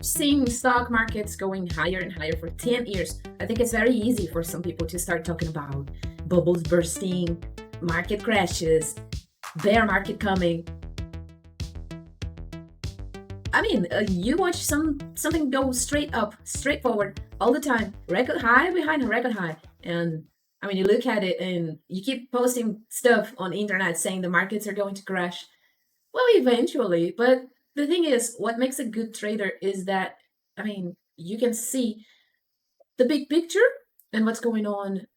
seeing stock markets going higher and higher for 10 years, I think it's very easy for some people to start talking about bubbles bursting, market crashes, bear market coming. I mean, you watch something go straight up, straight forward all the time, record high behind a record high, and I mean, you look at it and you keep posting stuff on the internet saying the markets are going to crash. Well, eventually, but the thing is, what makes a good trader is that, I mean, you can see the big picture and what's going on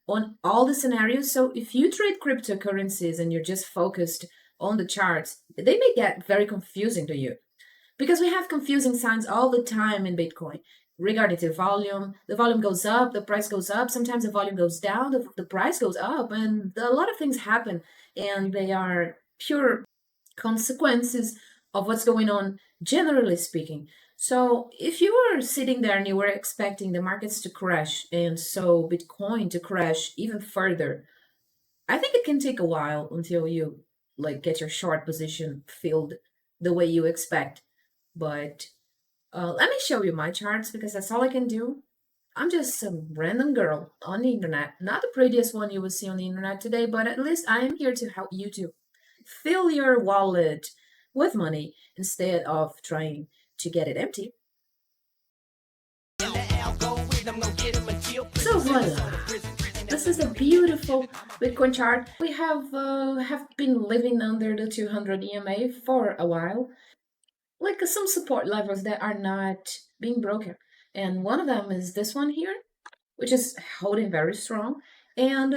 all the scenarios. So if you trade cryptocurrencies and you're just focused on the charts, they may get very confusing to you because we have confusing signs all the time in Bitcoin regarding to volume. The volume goes up, the price goes up. Sometimes the volume goes down, the price goes up, and a lot of things happen, and they are pure consequences of what's going on, generally speaking. So, if you were sitting there and you were expecting the markets to crash and so Bitcoin to crash even further, I think it can take a while until you like get your short position filled the way you expect. But let me show you my charts because that's all I can do. I'm just some random girl on the internet, not the prettiest one you will see on the internet today, but at least I am here to help you to fill your wallet with money instead of trying to get it empty. So voila, this is a beautiful Bitcoin chart. We have been living under the 200 EMA for a while, like some support levels that are not being broken. And one of them is this one here, which is holding very strong. And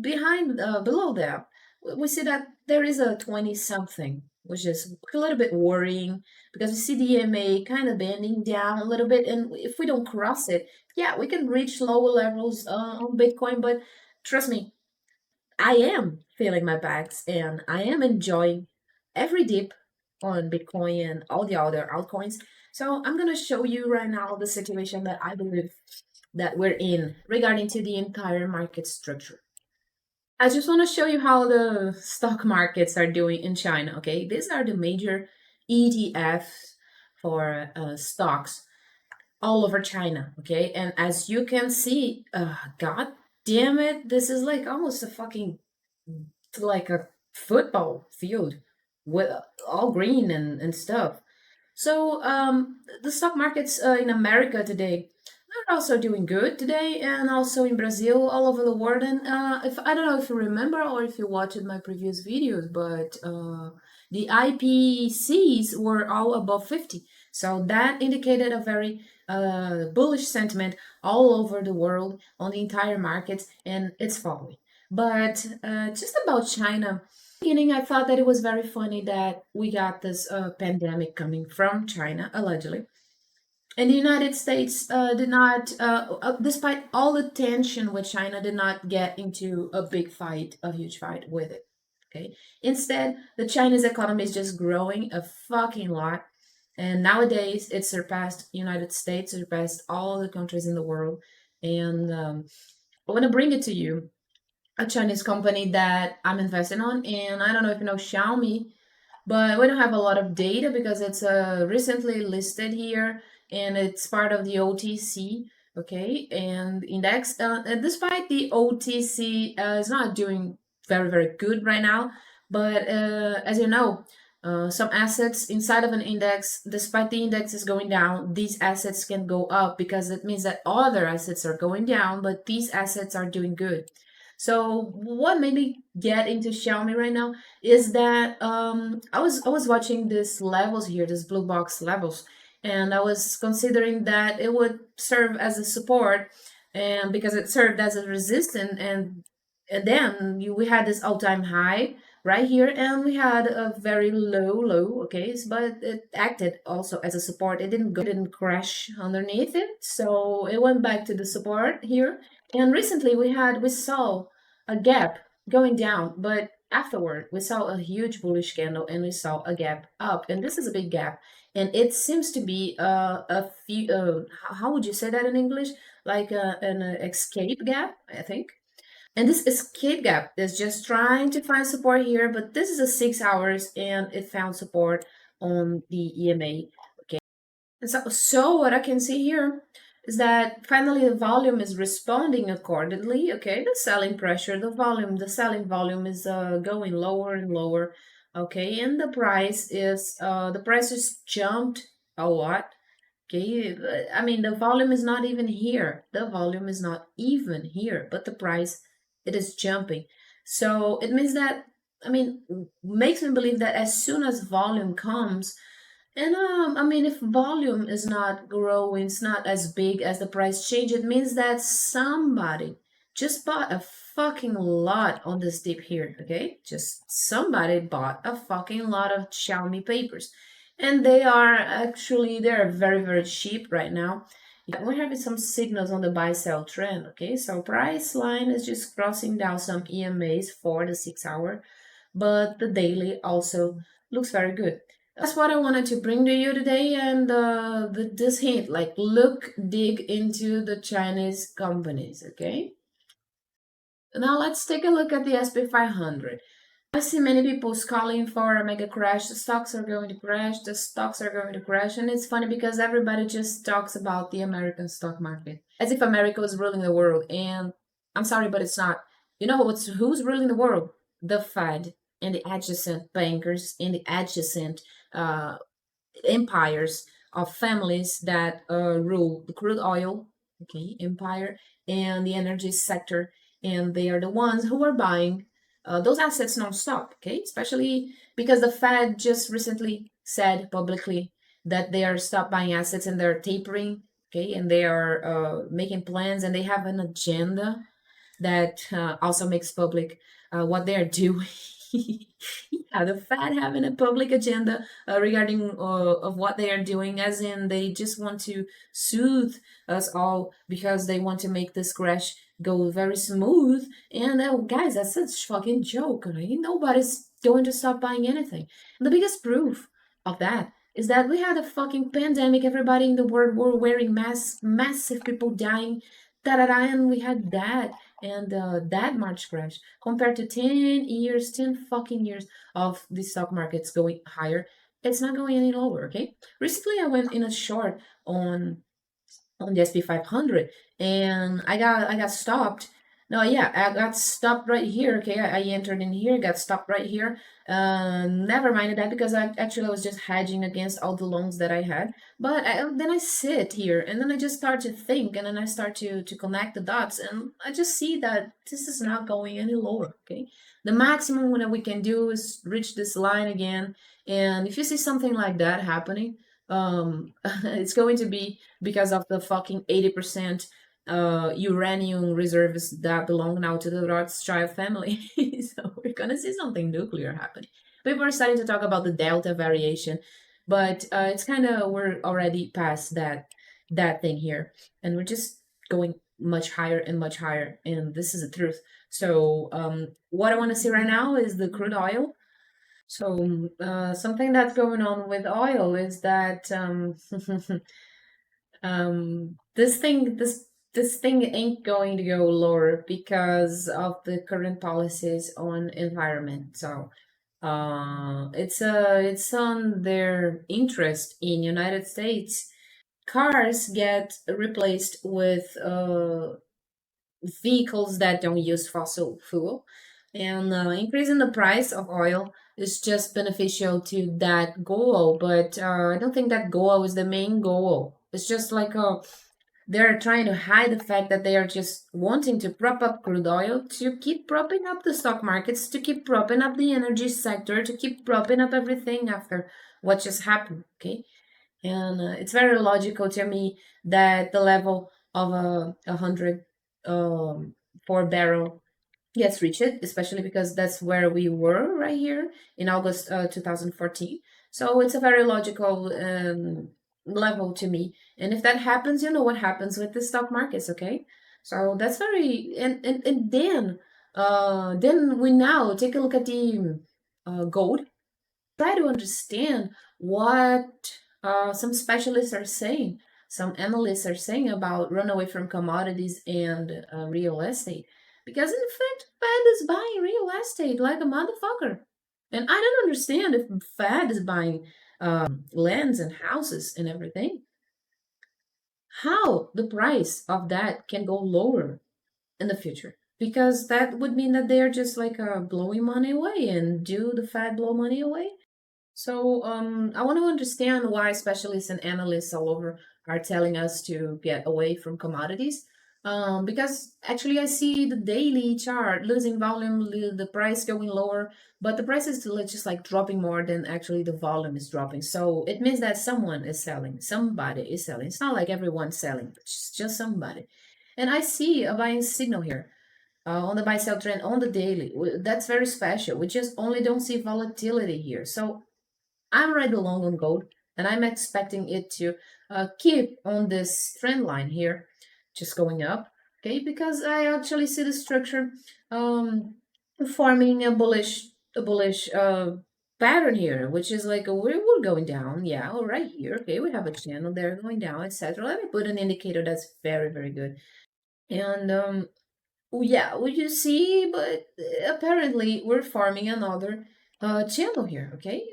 below that, we see that there is a 20 something, which is a little bit worrying because we see the EMA kind of bending down a little bit. And if we don't cross it, yeah, we can reach lower levels on Bitcoin. But trust me, I am feeling my bags and I am enjoying every dip on Bitcoin and all the other altcoins. So I'm going to show you right now the situation that I believe that we're in regarding to the entire market structure. I just want to show you how the stock markets are doing in China, okay? These are the major ETFs for stocks all over China, okay? And as you can see, god damn it, this is like almost a fucking, like a football field with all green and stuff. So the stock markets in America today, they're also doing good today, and also in Brazil, all over the world. And if I don't know if you remember or if you watched my previous videos, but the IPCs were all above 50. So that indicated a very bullish sentiment all over the world on the entire market, and it's following. But just about China, beginning, I thought that it was very funny that we got this pandemic coming from China, allegedly. And the United States did not, despite all the tension with China, did not get into a big fight, a huge fight with it. Okay. Instead, the Chinese economy is just growing a fucking lot. And nowadays, it surpassed United States, surpassed all the countries in the world. And I want to bring it to you a Chinese company that I'm investing on, and I don't know if you know Xiaomi, but we don't have a lot of data because it's recently listed here and it's part of the OTC. Okay, and index. And despite the OTC is not doing very good right now, but as you know, some assets inside of an index, despite the index is going down, these assets can go up because it means that other assets are going down, but these assets are doing good. So what made me get into Xiaomi right now is that I was watching these levels here, these blue box levels, and I was considering that it would serve as a support, and because it served as a resistance, and then we had this all-time high right here, and we had a very low, okay, but it acted also as a support. It didn't crash underneath it, so it went back to the support here. And recently we saw a gap going down, but afterward we saw a huge bullish candle and we saw a gap up, and this is a big gap, and it seems to be a few. How would you say that in English? Like an escape gap, I think. And this escape gap is just trying to find support here, but this is a 6 hours and it found support on the EMA. Okay. So what I can see here is that finally the volume is responding accordingly. Okay, the selling pressure, the selling volume is going lower and lower. Okay, and the price is jumped a lot. Okay, I mean the volume is not even here. The volume is not even here, but the price it is jumping. So it means that I mean makes me believe that as soon as volume comes, and I mean, if volume is not growing, it's not as big as the price change, it means that somebody just bought a fucking lot on this dip here, okay? Just somebody bought a fucking lot of Xiaomi papers. And they're very, very cheap right now. Yeah, we're having some signals on the buy sell trend, okay? So price line is just crossing down some EMAs for the 6 hour, but the daily also looks very good. That's what I wanted to bring to you today, and this hint, like dig into the Chinese companies, okay? Now let's take a look at the SP 500. I see many people calling for a mega crash. The stocks are going to crash. The stocks are going to crash. And it's funny because everybody just talks about the American stock market as if America is ruling the world. And I'm sorry, but it's not. You know who's ruling the world? The Fed and the adjacent bankers and the adjacent uh, empires of families that rule the crude oil, okay, empire and the energy sector, and they are the ones who are buying those assets non-stop, okay, especially because the Fed just recently said publicly that they are stop buying assets and they're tapering, okay, and they are making plans and they have an agenda that also makes public what they're doing. Yeah, the Fed having a public agenda regarding of what they are doing, as in they just want to soothe us all because they want to make this crash go very smooth. And guys, that's a fucking joke. Right? Nobody's going to stop buying anything. And the biggest proof of that is that we had a fucking pandemic. Everybody in the world were wearing masks, massive people dying. Da da da, and we had that and that March crash compared to 10 years, 10 fucking years of the stock markets going higher. It's not going any lower, okay? Recently, I went in a short on the SP 500 and I got stopped. No, yeah, I got stopped right here. Okay, I entered in here, got stopped right here. Never minded that because I was just hedging against all the loans that I had. But then I sit here and then I just start to think and then I start to connect the dots and I just see that this is not going any lower. Okay, the maximum that we can do is reach this line again. And if you see something like that happening, it's going to be because of the fucking 80% uranium reserves that belong now to the Rothschild family. So we're gonna see something nuclear happening. People are starting to talk about the delta variation, but it's kind of we're already past that thing here, and we're just going much higher and much higher, and this is the truth. So what I want to see right now is the crude oil. So something that's going on with oil is that this thing ain't going to go lower because of the current policies on environment. So it's on their interest in United States. Cars get replaced with vehicles that don't use fossil fuel, and increasing the price of oil is just beneficial to that goal. But I don't think that goal is the main goal. It's just like they're trying to hide the fact that they are just wanting to prop up crude oil to keep propping up the stock markets, to keep propping up the energy sector, to keep propping up everything after what just happened. Okay, and it's very logical to me that the level of a hundred for barrel gets reached, especially because that's where we were right here in August 2014. So it's a very logical level to me. And if that happens, you know what happens with the stock markets, okay? So that's very and then we now take a look at the gold. Try to understand what some specialists are saying, some analysts are saying about runaway from commodities and real estate. Because in fact, Fed is buying real estate like a motherfucker. And I don't understand if Fed is buying lands and houses and everything. how the price of that can go lower in the future, because that would mean that they're just like blowing money away, and do the Fed blow money away? So I want to understand why specialists and analysts all over are telling us to get away from commodities. Because actually, I see the daily chart losing volume, the price going lower, but the price is still just like dropping more than actually the volume is dropping. So it means that someone is selling, somebody is selling. It's not like everyone's selling, it's just somebody. And I see a buying signal here on the buy sell trend on the daily. That's very special. We just only don't see volatility here. So I'm right along on gold, and I'm expecting it to keep on this trend line here, just going up. Okay, because I actually see the structure um, forming a bullish pattern here, which is like we're going down. Yeah, all right here. Okay, we have a channel there going down, etc. Let me put an indicator that's very very good. And yeah, we you see, but apparently we're farming another channel here, okay?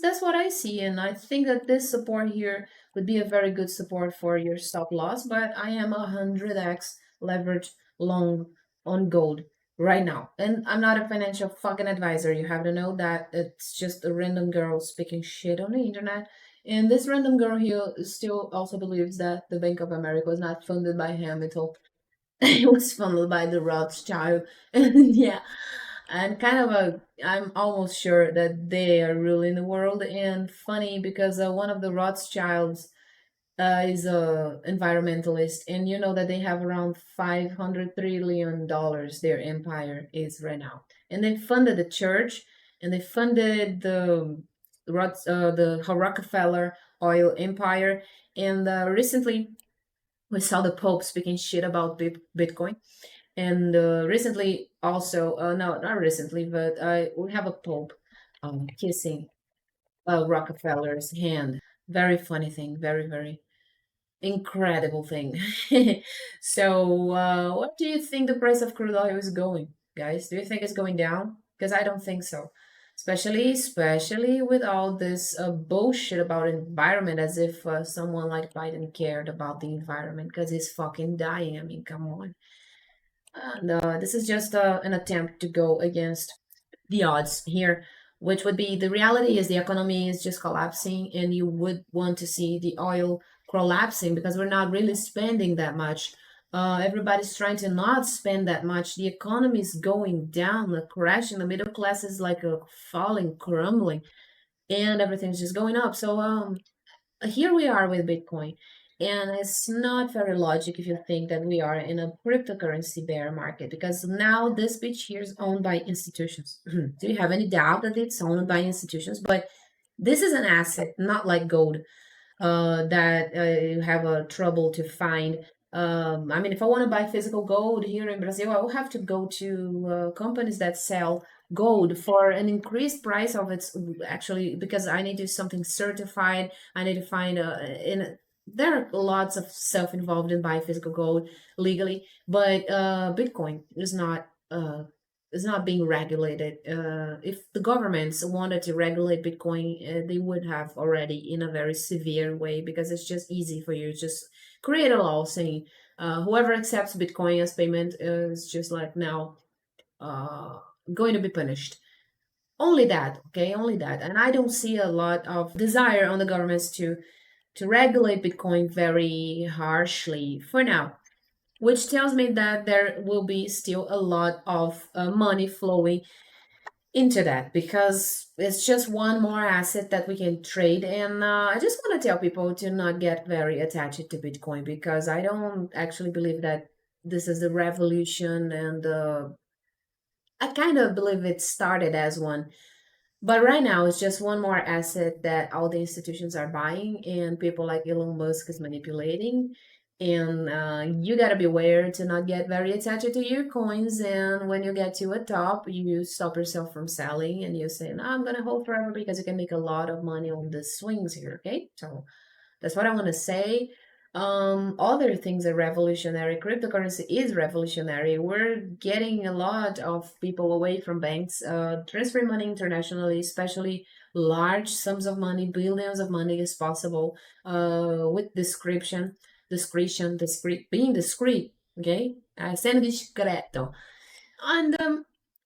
That's what I see, and I think that this support here would be a very good support for your stop loss, but I am 100x leverage long on gold right now. And I'm not a financial fucking advisor. You have to know that it's just a random girl speaking shit on the internet. And this random girl here still also believes that the Bank of America was not funded by him. It was funded by the Rothschild. And yeah, and kind of I'm almost sure that they are ruling the world. And funny because one of the Rothschilds is a environmentalist, and you know that they have around $500 trillion. Their empire is right now, and they funded the church, and they funded the Rockefeller oil empire. And recently we saw the Pope speaking shit about Bitcoin. And recently, also, no, not recently, but we have a Pope kissing Rockefeller's hand. Very funny thing. Very, very incredible thing. So, what do you think the price of crude oil is going, guys? Do you think it's going down? Because I don't think so. Especially with all this bullshit about environment, as if someone like Biden cared about the environment because he's fucking dying. I mean, come on. And this is just an attempt to go against the odds here, which would be the reality is the economy is just collapsing, and you would want to see the oil collapsing because we're not really spending that much. Everybody's trying to not spend that much. The economy is going down, the crashing. The middle class is like a falling, crumbling, and everything's just going up. So here we are with Bitcoin. And it's not very logic if you think that we are in a cryptocurrency bear market, because now this bitch here is owned by institutions. Do you have any doubt that it's owned by institutions? But this is an asset, not like gold that you have a trouble to find. I mean, if I want to buy physical gold here in Brazil, I will have to go to companies that sell gold for an increased price of its actually, because I need to do something certified. I need to find there are lots of stuff involved in buying physical gold legally, but Bitcoin is not being regulated. If the governments wanted to regulate Bitcoin, they would have already in a very severe way, because it's just easy for you to just create a law saying whoever accepts Bitcoin as payment is just like now uh, going to be punished. Only that, okay, only that. And I don't see a lot of desire on the governments to regulate Bitcoin very harshly for now, which tells me that there will be still a lot of money flowing into that, because it's just one more asset that we can trade. And I just want to tell people to not get very attached to Bitcoin, because I don't actually believe that this is the revolution. And I kind of believe it started as one, but right now, it's just one more asset that all the institutions are buying, and people like Elon Musk is manipulating. And you gotta be aware to not get very attached to your coins. And when you get to a top, you stop yourself from selling, and you say, "No, I'm gonna hold forever," because you can make a lot of money on the swings here. Okay, so that's what I want to say. Other things are revolutionary. Cryptocurrency is revolutionary. We're getting a lot of people away from banks, transferring money internationally, especially large sums of money, billions of money is possible with description. discretion, discreet, being discreet. Okay, sendo discreto. And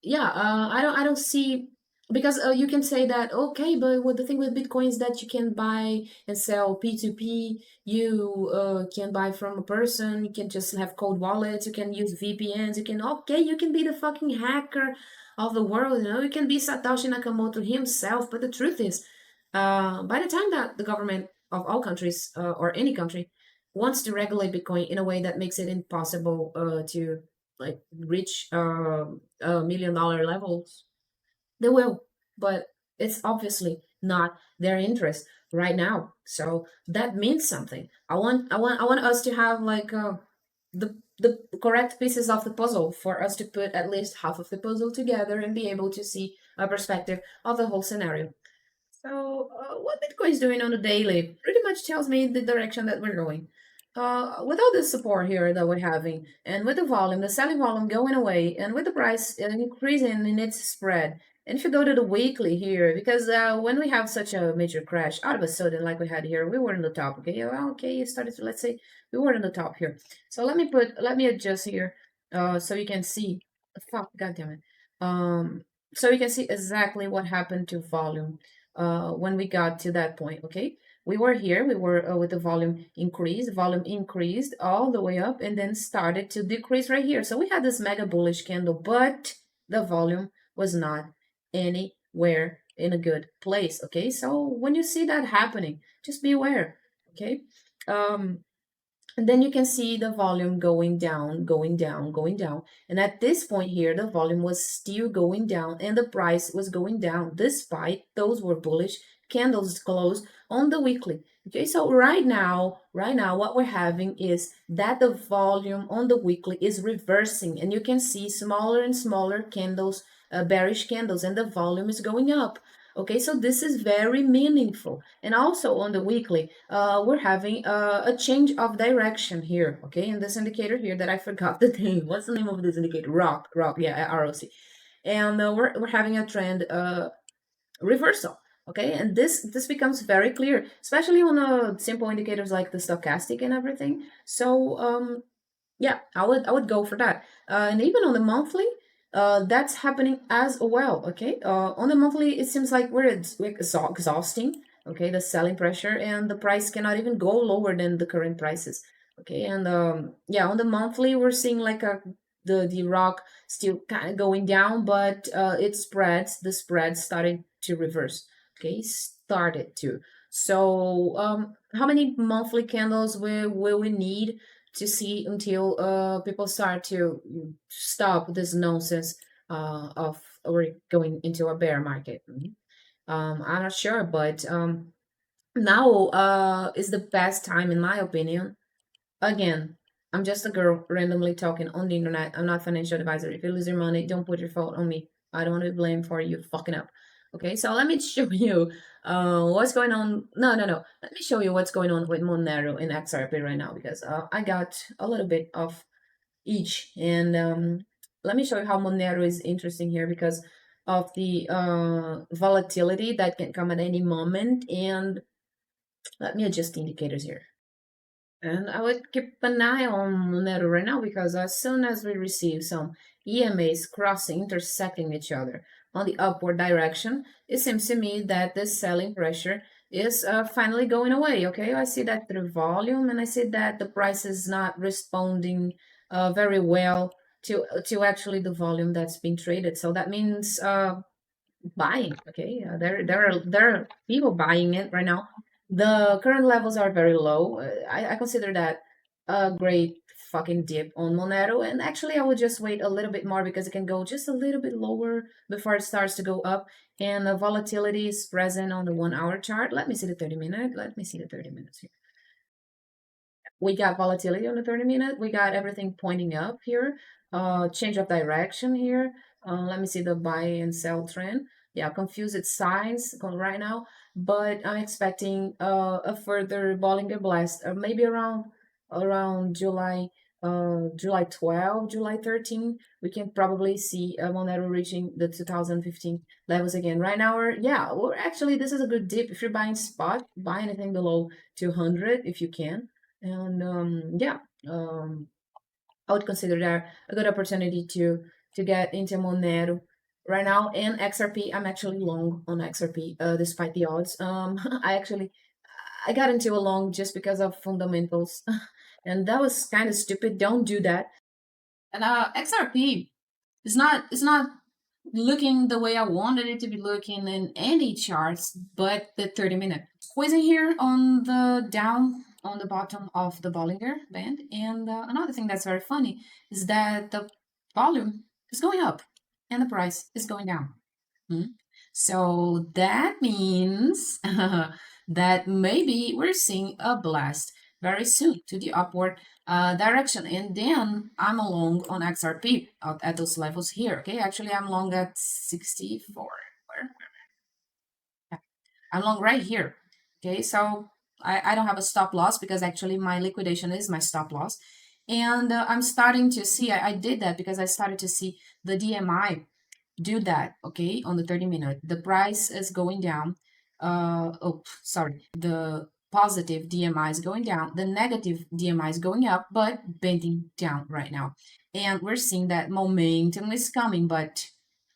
yeah, I don't see, because you can say that, okay, but what the thing with Bitcoin is that you can buy and sell P2P. You can buy from a person. You can just have cold wallets. You can use VPNs. You can, okay, you can be the fucking hacker of the world. You can be Satoshi Nakamoto himself. But the truth is, by the time that the government of all countries, or any country, wants to regulate Bitcoin in a way that makes it impossible to like reach $1 million levels, they will. But it's obviously not their interest right now. So that means something. I want us to have like the correct pieces of the puzzle for us to put at least half of the puzzle together and be able to see a perspective of the whole scenario. So, what Bitcoin is doing on a daily pretty much tells me the direction that we're going. With all this support here that we're having, and with the volume, the selling volume going away, and with the price increasing in its spread, and if you go to the weekly here, because when we have such a major crash, all of a sudden, like we had here, we were in the top. Okay, well, okay, it started to, let's say we were in the top here. So let me adjust here, so you can see. Fuck, God damn it. So you can see exactly what happened to volume when we got to that point. Okay, we were here, we were with the volume increased all the way up and then started to decrease right here. So we had this mega bullish candle, but the volume was not anywhere in a good place. Okay, so when you see that happening, just be aware. Okay, um and then you can see the volume going down, going down, going down. And at this point here, the volume was still going down and the price was going down despite those were bullish candles closed on the weekly. Okay, so right now, what we're having is that the volume on the weekly is reversing, and you can see smaller and smaller candles, bearish candles, and the volume is going up. Okay, so this is very meaningful. And also on the weekly, we're having a change of direction here. Okay, in this indicator here that I forgot the name. What's the name of this indicator? Rock, yeah, ROC. And we're having a trend reversal. Okay, and this becomes very clear, especially on simple indicators like the stochastic and everything. So yeah, I would go for that. And even on the monthly, that's happening as well. Okay, on the monthly, it seems like we're exhausting. Okay, the selling pressure, and the price cannot even go lower than the current prices. Okay, and yeah, on the monthly, we're seeing like the rock still kind of going down, but it spreads. The spread started to reverse. Okay, started to. So how many monthly candles will we need to see until people start to stop this nonsense of we're going into a bear market? I'm not sure, but now is the best time, in my opinion. Again, I'm just a girl randomly talking on the internet. I'm not financial advisor. If you lose your money, don't put your fault on me. I don't want to be blamed for you fucking up. Okay, so let me show you what's going on. No, no, no. Let me show you what's going on with Monero in XRP right now, because I got a little bit of each. And let me show you how Monero is interesting here because of the volatility that can come at any moment. And let me adjust the indicators here. And I would keep an eye on Monero right now, because as soon as we receive some EMAs crossing, intersecting each other on the upward direction, it seems to me that this selling pressure is finally going away. Okay, I see that through volume, and I see that the price is not responding very well to actually the volume that's being traded. So that means buying. Okay, there are people buying it right now. The current levels are very low. I consider that a great fucking dip on Monero, and actually I would just wait a little bit more because it can go just a little bit lower before it starts to go up. And the volatility is present on the 1 hour chart. Let me see the 30 minute. Let me see the 30 minutes here. We got volatility on the 30 minute. We got everything pointing up here. Change of direction here. Let me see the buy and sell trend. Yeah, confused signs right now, but I'm expecting a further Bollinger Blast, maybe around July 12, July 13. We can probably see Monero reaching the 2015 levels again. Right now, yeah, we're actually, this is a good dip. If you're buying spot, buy anything below 200 if you can. And yeah, I would consider that a good opportunity to get into Monero right now. And XRP, I'm actually long on XRP, despite the odds. I got into a long just because of fundamentals, and that was kind of stupid. Don't do that. And XRP is not looking the way I wanted it to be looking in any charts, but the 30-minute. Squeezing here on the down on the bottom of the Bollinger Band. And another thing that's very funny is that the volume is going up and the price is going down. Hmm? So that means that maybe we're seeing a blast very soon to the upward direction. And then I'm along on XRP at those levels here. Okay, actually, I'm long at 64. Where? Yeah, I'm long right here. Okay, so I don't have a stop loss because actually my liquidation is my stop loss. And I'm starting to see, I did that because I started to see the DMI do that, okay, on the 30-minute. The price is going down. Oh, sorry. The positive DMI is going down. The negative DMI is going up, but bending down right now. And we're seeing that momentum is coming, but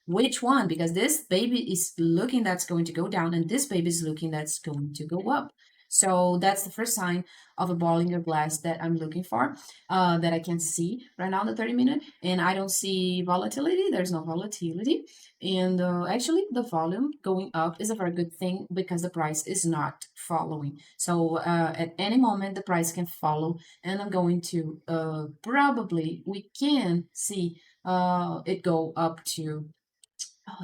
which one? Because this baby is looking that's going to go down, and this baby is looking that's going to go up. So that's the first sign of a Bollinger Glass that I'm looking for, that I can see right now in the 30-minute. And I don't see volatility. There's no volatility. And actually, the volume going up is a very good thing because the price is not following. So at any moment, the price can follow. And I'm going to probably, we can see it go up to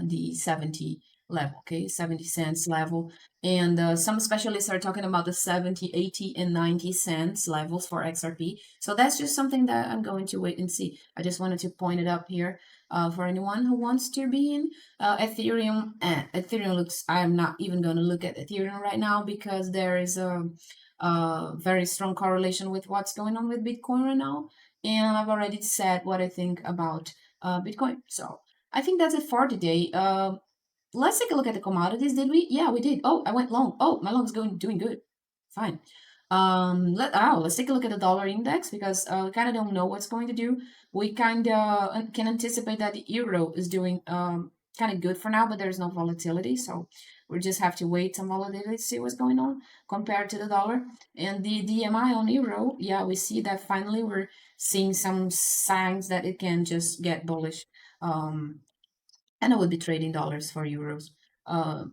the 70 level, okay, 70 cents level. And some specialists are talking about the 70, 80, and 90 cents levels for XRP. So that's just something that I'm going to wait and see. I just wanted to point it up here for anyone who wants to be in Ethereum. Ethereum looks, I'm not even going to look at Ethereum right now because there is a very strong correlation with what's going on with Bitcoin right now. And I've already said what I think about Bitcoin. So I think that's it for today. Let's take a look at the commodities. Did we? Yeah, we did. Oh, I went long. Oh, my long's doing good. Fine. Let's take a look at the dollar index because we kind of don't know what's going to do. We kind of can anticipate that the euro is doing kind of good for now, but there's no volatility, so we just have to wait some volatility to see what's going on compared to the dollar. And the DMI on euro, yeah, we see that finally we're seeing some signs that it can just get bullish. Um, and I would be trading dollars for euros uh,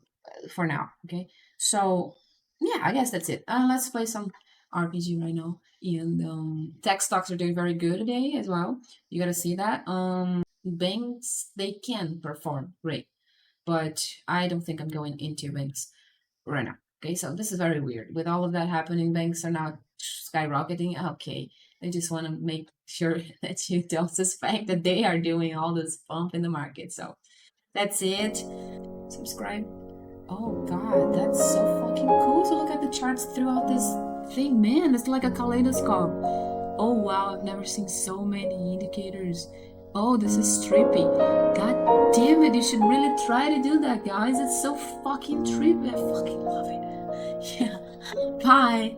for now. Okay, so yeah, I guess that's it. Let's play some RPG right now. And tech stocks are doing very good today as well. You gotta see that. Banks, they can perform great, but I don't think I'm going into banks right now. Okay, so this is very weird. With all of that happening, banks are not skyrocketing. Okay, they just want to make sure that you don't suspect that they are doing all this bump in the market. So that's it. Subscribe. Oh god, that's so fucking cool to look at the charts throughout this thing, man. It's like a kaleidoscope. Oh wow, I've never seen so many indicators. Oh, this is trippy. God damn it, you should really try to do that, guys. It's so fucking trippy. I fucking love it. Yeah. Bye.